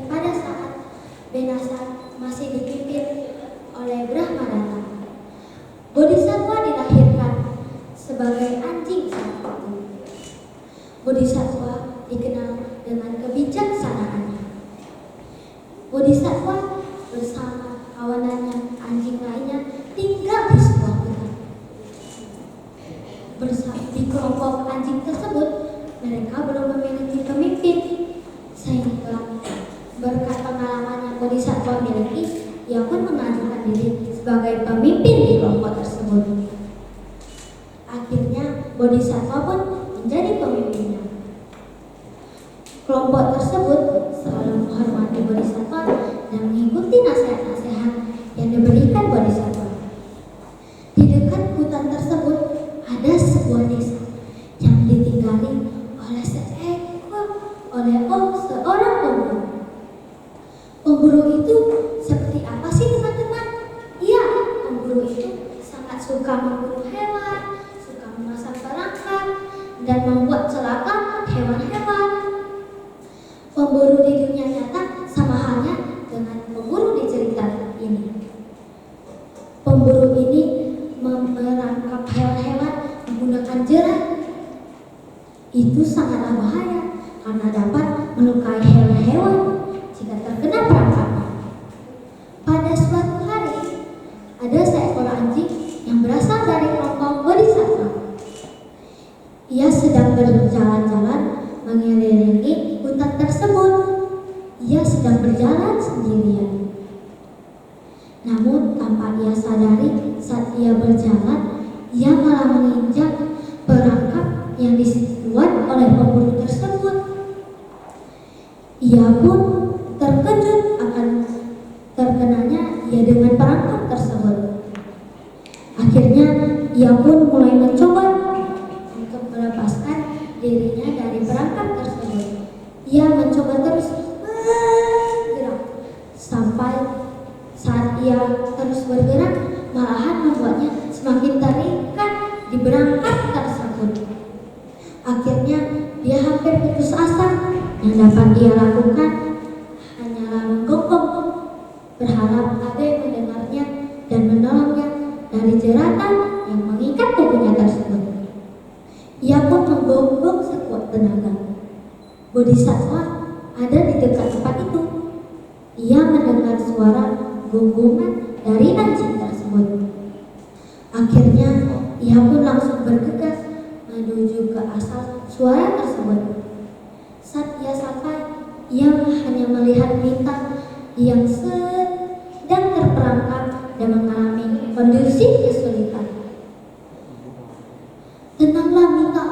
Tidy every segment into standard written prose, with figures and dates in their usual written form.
pada saat Benasa masih dipimpin oleh Brahmadatta, Bodhisattva dilahirkan sebagai anjing saat itu. Bodhisattva dikenal dengan kebijaksanaannya. Bodhisattva bersama kawanannya anjing lainnya tinggal di sebuah hutan. Di kelompok anjing tersebut, mereka belum memiliki pemimpin, sehingga berkat pengalaman yang Bodhisattva miliki, ia pun mengajukan diri sebagai pemimpin di kelompok tersebut. Akhirnya Bodhisattva pun menjadi pemimpinnya. Kelompok tersebut selalu menghormati Bodhisattva dan mengikuti nasihat-nasihat yang diberikan Bodhisattva. Di dekat hutan tersebut ada sebuah desa yang ditinggali oleh seorang pemburu. Pemburu itu seperti apa sih teman-teman? Iya, pemburu itu sangat suka memburu hewan, suka memasang perangkap, dan membuat celaka hewan-hewan. Pemburu di dunia nyata sama halnya dengan pemburu di cerita ini. Pemburu ini merangkap hewan-hewan menggunakan jerat. Itu sangatlah bahaya karena dapat melukai hewan-hewan jika terkena perangkapnya. Pada suatu hari, ada seekor anjing yang berasal dari kelompok Bodhisattva. Ia sedang berjalan-jalan mengelilingi hutan tersebut. Ia sedang berjalan sendirian. Namun tanpa ia sadari, saat ia berjalan, ia malah menginjak perangkap yang dibuat oleh pemburu tersebut. Ia pun terkejut akan terkenanya ia dengan perangkap tersebut. Akhirnya ia pun mulai mencoba untuk melepaskan dirinya dari perangkap tersebut. Ia mencoba terus bergerak sampai saat ia terus bergerak malahan membuatnya semakin terikat di perangkap tersebut. Akhirnya dia hampir putus asa. Yang dapat dia lakukan hanyalah menggonggong, berharap ada yang mendengarnya dan menolongnya dari jeratan yang mengikat tubuhnya tersebut. Ia pun menggonggong sekuat tenaga. Bodhisattva ada di dekat tempat itu. Ia mendengar suara gonggongan dari anjing tersebut. Akhirnya ia pun langsung bergegas menuju ke asal suara tersebut. Saat ia sampai, ia hanya melihat Mita yang sedang terperangkap dan mengalami kondisi kesulitan. Tenanglah Mita,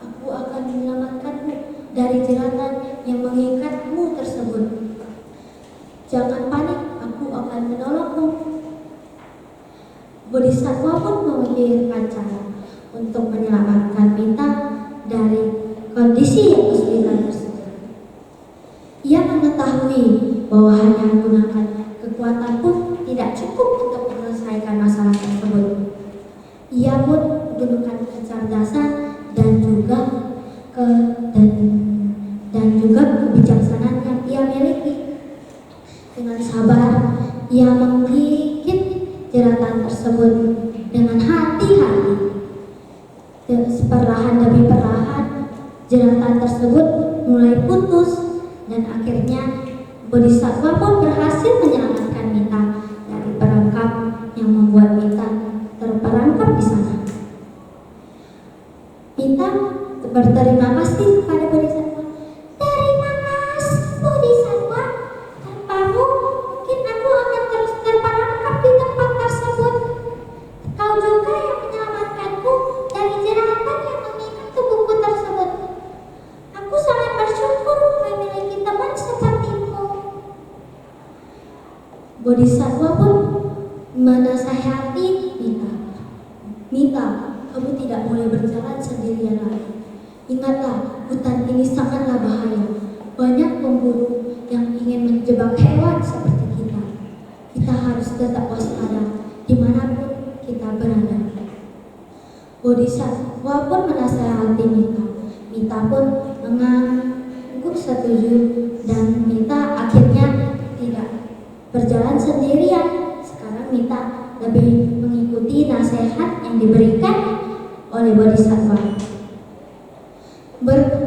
aku akan menyelamatkanmu dari jeratan yang mengikatmu tersebut. Jangan panik, aku akan menolongmu. Bodhisattva pun memikirkan cara untuk menyelamatkan Mita dari kondisi yang kesulitan tersebut. Ia mengetahui bahwa hanya menggunakan kekuatan pun tidak cukup untuk menyelesaikan masalah tersebut. Ia pun menggunakan kecerdasan dan juga kebijaksanaan yang ia miliki. Dengan sabar, ia menggigit jeratan tersebut dengan hati-hati. Perlahan demi perlahan, jeratan tersebut mulai putus dan akhirnya Bodhisattva pun berhasil menyelamatkan Mita dari perangkap yang membuat Mita terperangkap di sana. Mita berterima kasih kepada Bodhisattva. Terima kasih Bodhisattva, tanpamu mungkin aku akan terus terperangkap di tempat tersebut. Kau juga yang menyelamatkanku dari jeratan yang mengikat tubuhku tersebut. Aku sangat bersyukur memiliki teman sepertimu. Bodhisattva pun menasihati Mita. Mita, kamu tidak boleh berjalan sendirian lagi. Ingatlah, hutan ini sangatlah bahaya. Banyak pemburu yang ingin menjebak hewan seperti kita. Kita harus tetap waspada dimanapun kita berada. Bodhisattva pun menasihati Mita. Mita pun mengangguk setuju dan Mita berjalan sendirian. Sekarang Mita lebih mengikuti nasihat yang diberikan oleh Bodhisattva.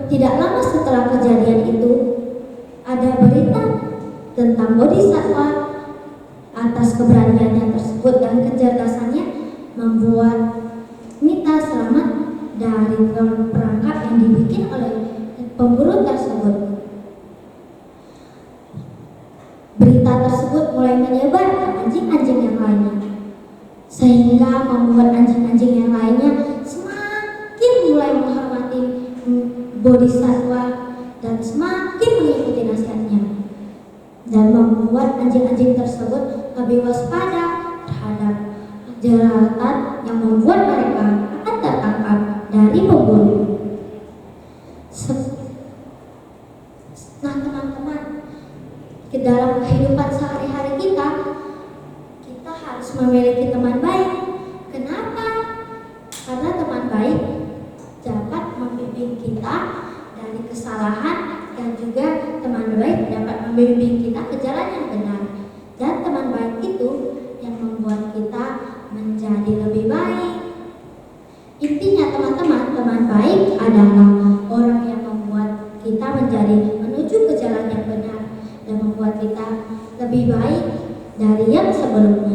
Tidak lama setelah kejadian itu, ada berita tentang Bodhisattva atas keberaniannya tersebut dan kecerdasannya membuat Mita selamat dari perangkap yang dibikin oleh pemburu tersebut. Berita tersebut mulai menyebar ke anjing-anjing yang lainnya, sehingga membuat anjing-anjing yang lainnya semakin mulai menghormati Bodhisattva dan semakin mengikuti nasihatnya, dan membuat anjing-anjing tersebut lebih waspada terhadap jeratan yang membuat mereka akan tertangkap dari pemburu. Nah teman-teman, ke dalam kehidupan sehari-hari kita harus memiliki teman baik. Kenapa? Karena teman baik dapat membimbing kita dari kesalahan, dan juga teman baik dapat membimbing kita ke jalan yang benar. Dan teman baik itu yang membuat kita menjadi lebih baik. Intinya teman-teman, teman baik adalah orang yang membuat kita menuju ke jalan yang benar dan membuat kita lebih baik dari yang sebelumnya.